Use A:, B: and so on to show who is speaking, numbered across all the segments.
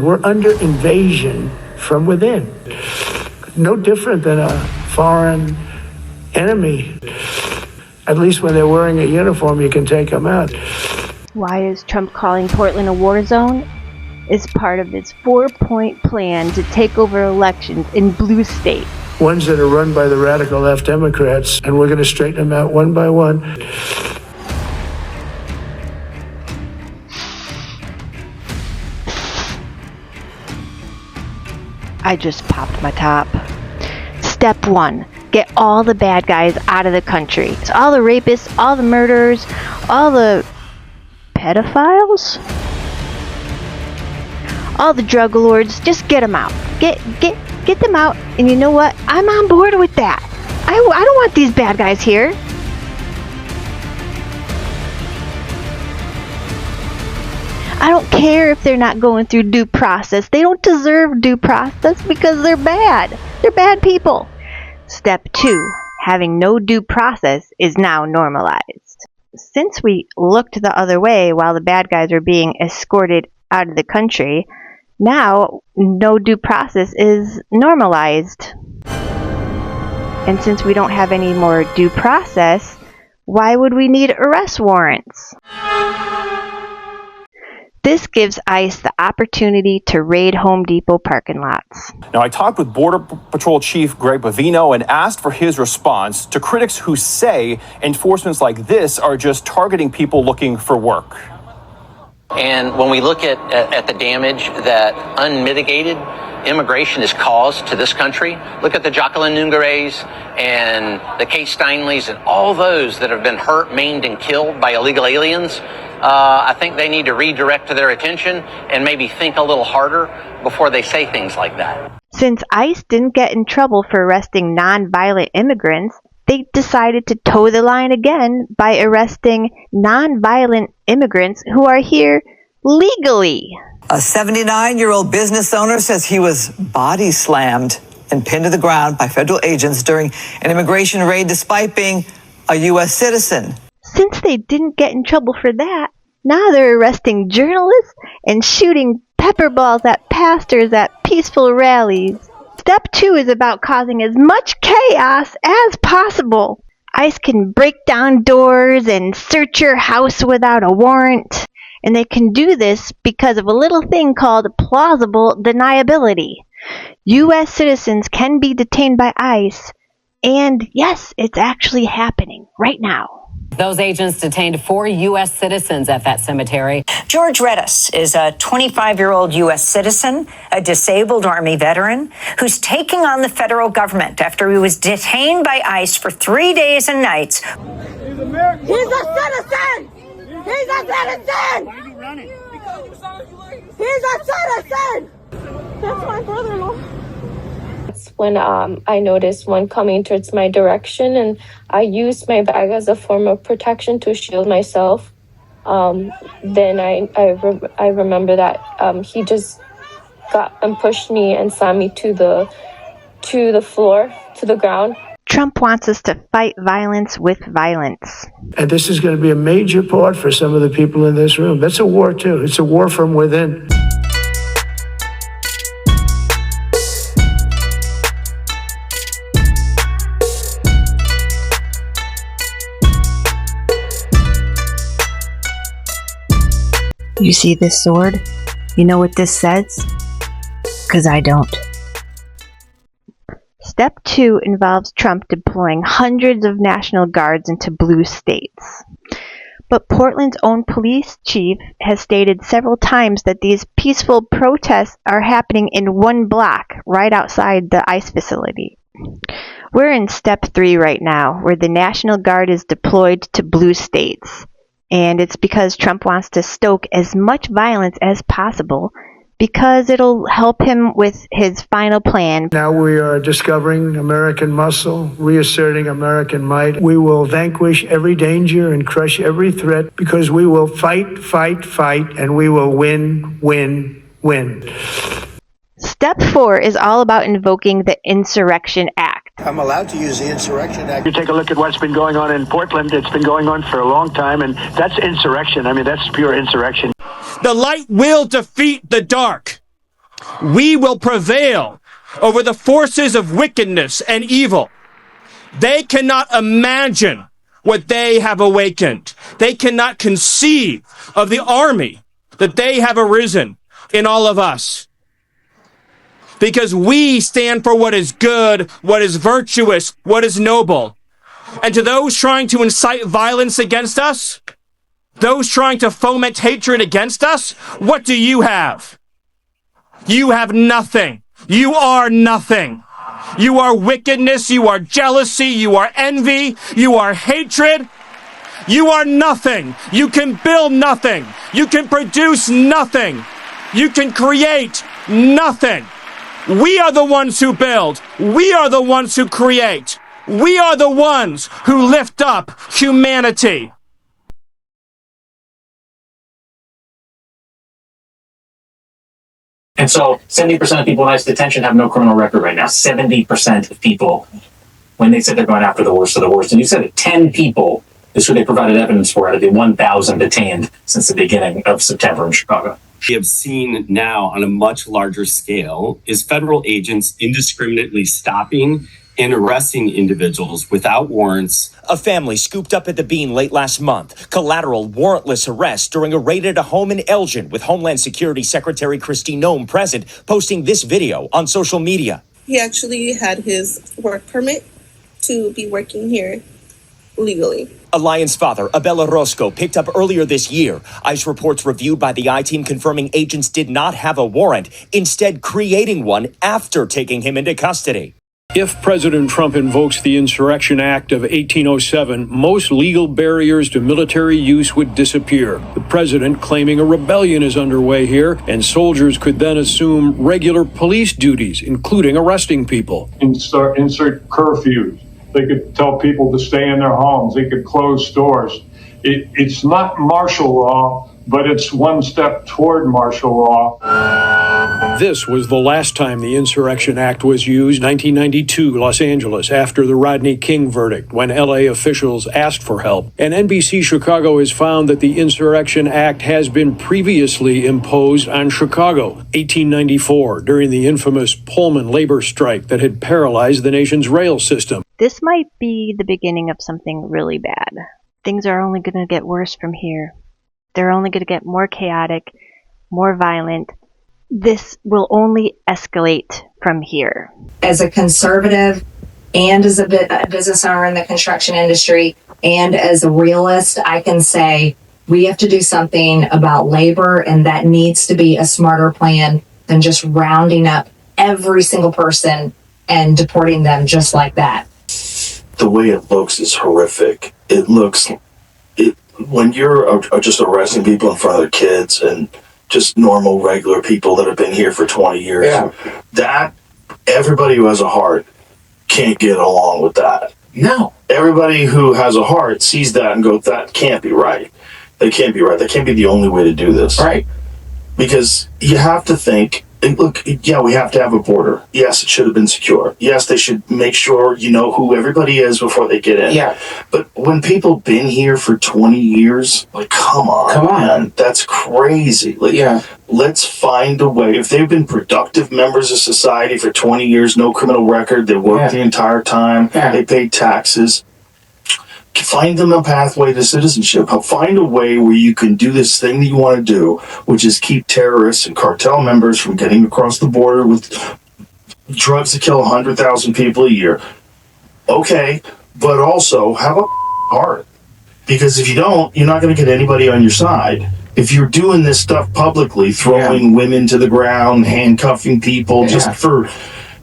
A: We're under invasion from within. No different than a foreign enemy. At least when they're wearing a uniform, you can take them out.
B: Why is Trump calling Portland a war zone? It's part of his 4-point plan to take over elections in blue states.
A: Ones that are run by the radical left Democrats, and we're going to straighten them out one by one.
B: I just popped my top. Step 1. Get all the bad guys out of the country. So all the rapists, all the murderers, all the pedophiles, all the drug lords, just get them out. Get them out. And you know what? I'm on board with that. I don't want these bad guys here. I don't care if they're not going through due process. They don't deserve due process because they're bad. They're bad people. Step 2. Having no due process is now normalized. Since we looked the other way while the bad guys were being escorted out of the country, now no due process is normalized. And since we don't have any more due process, why would we need arrest warrants? This gives ICE the opportunity to raid Home Depot parking lots.
C: Now, I talked with Border Patrol Chief Greg Bovino and asked for his response to critics who say enforcements like this are just targeting people looking for work.
D: And when we look at the damage that unmitigated immigration has caused to this country, look at the Jacqueline Nungares and the Kate Steinleys and all those that have been hurt, maimed, and killed by illegal aliens. I think they need to redirect their attention and maybe think a little harder before they say things like that.
B: Since ICE didn't get in trouble for arresting non-violent immigrants, they decided to toe the line again by arresting non-violent immigrants who are here legally.
E: A 79-year-old business owner says he was body slammed and pinned to the ground by federal agents during an immigration raid despite being a U.S. citizen.
B: Since they didn't get in trouble for that, now they're arresting journalists and shooting pepper balls at pastors at peaceful rallies. Step 2 is about causing as much chaos as possible. ICE can break down doors and search your house without a warrant. And they can do this because of a little thing called plausible deniability. U.S. citizens can be detained by ICE, and yes, it's actually happening right now.
F: Those agents detained 4 U.S. citizens at that cemetery.
G: George Redis is a 25-year-old U.S. citizen, a disabled Army veteran, who's taking on the federal government after he was detained by ICE for 3 days and nights.
H: He's a citizen! He's a citizen! Why are you running? Because you saw he's a citizen! That's my brother-in-law.
I: That's when I noticed one coming towards my direction, and I used my bag as a form of protection to shield myself. Then I remember that he just got and pushed me and slammed me to the floor, to the ground.
B: Trump wants us to fight violence with violence.
A: And this is going to be a major part for some of the people in this room. That's a war, too. It's a war from within.
B: You see this sword? You know what this says? 'Cause I don't. Step 2 involves Trump deploying hundreds of National Guards into blue states. But Portland's own police chief has stated several times that these peaceful protests are happening in one block right outside the ICE facility. We're in step 3 right now, where the National Guard is deployed to blue states. And it's because Trump wants to stoke as much violence as possible because it'll help him with his final plan.
A: Now we are discovering American muscle, reasserting American might. We will vanquish every danger and crush every threat because we will fight, fight, fight, and we will win, win, win.
B: Step 4 is all about invoking the Insurrection Act.
J: I'm allowed to use the Insurrection Act.
A: You take a look at what's been going on in Portland. It's been going on for a long time, and that's insurrection. I mean, that's pure insurrection.
K: The light will defeat the dark. We will prevail over the forces of wickedness and evil. They cannot imagine what they have awakened. They cannot conceive of the army that they have arisen in all of us. Because we stand for what is good, what is virtuous, what is noble. And to those trying to incite violence against us, those trying to foment hatred against us, what do you have? You have nothing. You are nothing. You are wickedness, you are jealousy, you are envy, you are hatred. You are nothing. You can build nothing. You can produce nothing. You can create nothing. We are the ones who build. We are the ones who create. We are the ones who lift up humanity.
L: And so 70% of people in ICE detention have no criminal record right now. 70% of people, when they said they're going after the worst of the worst. And you said that 10 people is who they provided evidence for out of the 1,000 detained since the beginning of September in Chicago.
M: We have seen now on a much larger scale is federal agents indiscriminately stopping and arresting individuals without warrants.
N: A family scooped up at the Bean late last month. Collateral warrantless arrest during a raid at a home in Elgin, with Homeland Security Secretary Kristi Noem present, posting this video on social media.
O: He actually had his work permit to be working here legally.
N: Alliance father Abel Orozco picked up earlier this year. ICE reports reviewed by the I-team confirming agents did not have a warrant, instead creating one after taking him into custody.
P: If President Trump invokes the Insurrection Act of 1807, most legal barriers to military use would disappear. The president claiming a rebellion is underway here, and soldiers could then assume regular police duties, including arresting people.
Q: Insert curfews. They could tell people to stay in their homes. They could close stores. It's not martial law, but it's one step toward martial law.
P: This was the last time the Insurrection Act was used, 1992, Los Angeles, after the Rodney King verdict, when LA officials asked for help. And NBC Chicago has found that the Insurrection Act has been previously imposed on Chicago, 1894, during the infamous Pullman labor strike that had paralyzed the nation's rail system.
B: This might be the beginning of something really bad. Things are only going to get worse from here. They're only going to get more chaotic, more violent. This will only escalate from here.
R: As a conservative and as a business owner in the construction industry and as a realist, I can say we have to do something about labor, and that needs to be a smarter plan than just rounding up every single person and deporting them just like that.
J: The way it looks is horrific. When you're just arresting people in front of their kids and just normal, regular people that have been here for 20 years, that everybody who has a heart can't get along with that.
L: No.
J: Everybody who has a heart sees that and goes, that can't be right. That can't be right. That can't be the only way to do this.
L: Right.
J: Because you have to think, look, yeah, we have to have a border. Yes, it should have been secure. Yes, they should make sure you know who everybody is before they get in.
L: Yeah.
J: But when people been here for 20 years, like, come on, man, that's crazy. Like, let's find a way. If they've been productive members of society for 20 years, no criminal record, they worked the entire time, they paid taxes, find them a pathway to citizenship. Find a way where you can do this thing that you want to do, which is keep terrorists and cartel members from getting across the border with drugs that kill 100,000 people a year. Okay, but also have a heart. Because if you don't, you're not going to get anybody on your side. If you're doing this stuff publicly, throwing women to the ground, handcuffing people just for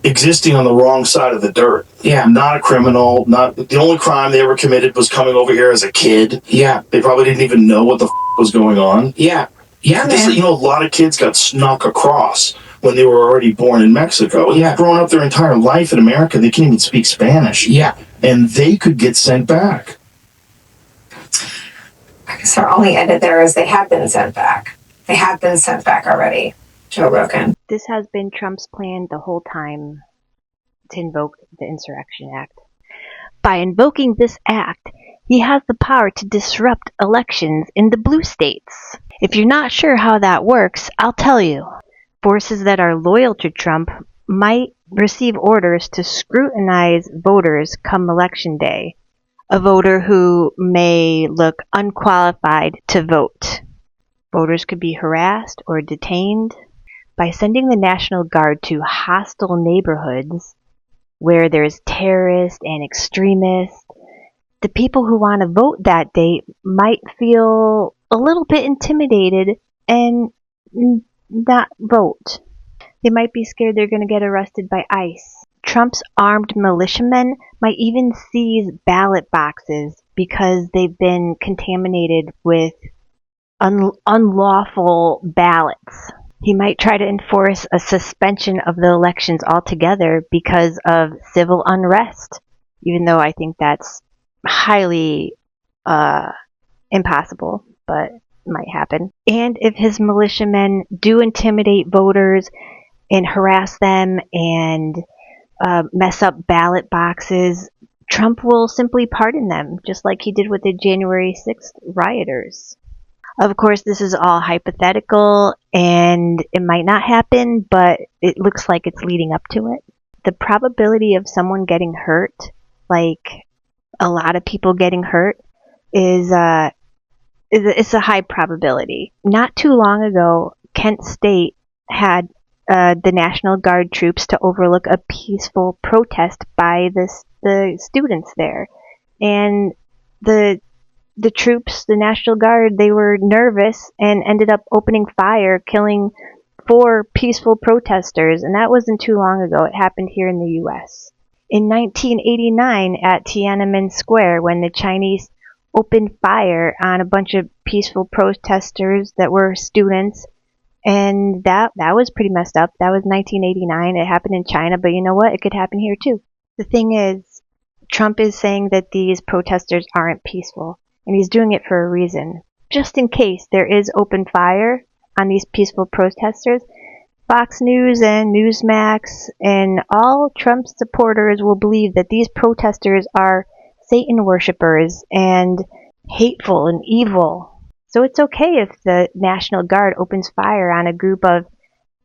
J: existing on the wrong side of the dirt.
L: Yeah.
J: Not a criminal. Not the only crime they ever committed was coming over here as a kid.
L: Yeah.
J: They probably didn't even know what the was going on.
L: Yeah. Yeah, man.
J: You know, a lot of kids got snuck across when they were already born in Mexico. They've grown up their entire life in America. They can't even speak Spanish.
L: Yeah.
J: And they could get sent back.
R: I guess our only edit there is they have been sent back. They have been sent back already. Joe Rogan.
B: This has been Trump's plan the whole time to invoke the Insurrection Act. By invoking this act, he has the power to disrupt elections in the blue states. If you're not sure how that works, I'll tell you. Forces that are loyal to Trump might receive orders to scrutinize voters come Election Day. A voter who may look unqualified to vote. Voters could be harassed or detained. By sending the National Guard to hostile neighborhoods where there's terrorists and extremists, the people who want to vote that day might feel a little bit intimidated and not vote. They might be scared they're going to get arrested by ICE. Trump's armed militiamen might even seize ballot boxes because they've been contaminated with unlawful ballots. He might try to enforce a suspension of the elections altogether because of civil unrest, even though I think that's highly impossible, but might happen. And if his militiamen do intimidate voters and harass them and mess up ballot boxes, Trump will simply pardon them, just like he did with the January 6th rioters. Of course, this is all hypothetical, and it might not happen, but it looks like it's leading up to it. The probability of someone getting hurt, like a lot of people getting hurt, is it's a high probability. Not too long ago, Kent State had the National Guard troops to overlook a peaceful protest by the students there, and the troops, the National Guard, they were nervous and ended up opening fire, killing 4 peaceful protesters, and that wasn't too long ago. It happened here in the U.S. In 1989 at Tiananmen Square, when the Chinese opened fire on a bunch of peaceful protesters that were students, and that was pretty messed up. That was 1989. It happened in China, but you know what? It could happen here too. The thing is, Trump is saying that these protesters aren't peaceful, and he's doing it for a reason. Just in case there is open fire on these peaceful protesters, Fox News and Newsmax and all Trump supporters will believe that these protesters are Satan worshippers and hateful and evil. So it's okay if the National Guard opens fire on a group of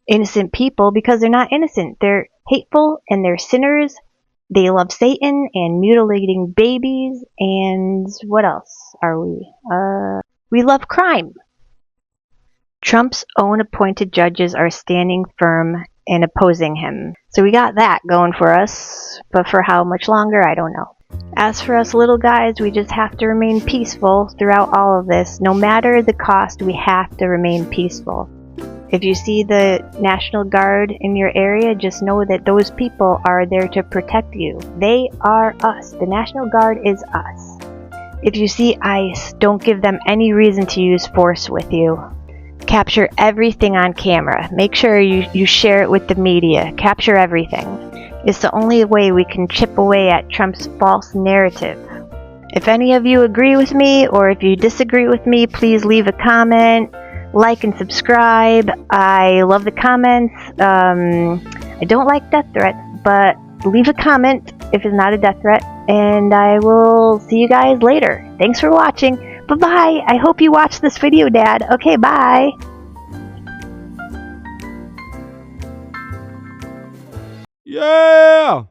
B: innocent people because they're not innocent. They're hateful and they're sinners. They love Satan and mutilating babies, and what else are we? We love crime. Trump's own appointed judges are standing firm and opposing him. So we got that going for us, but for how much longer, I don't know. As for us little guys, we just have to remain peaceful throughout all of this. No matter the cost, we have to remain peaceful. If you see the National Guard in your area, just know that those people are there to protect you. They are us. The National Guard is us. If you see ICE, don't give them any reason to use force with you. Capture everything on camera. Make sure you share it with the media. Capture everything. It's the only way we can chip away at Trump's false narrative. If any of you agree with me, or if you disagree with me, please leave a comment. Like and subscribe. I love the comments. I don't like death threats, but leave a comment if it's not a death threat, and I will see you guys later. Thanks for watching. Bye-bye. I hope you watched this video, Dad. Okay, bye.
K: Yeah!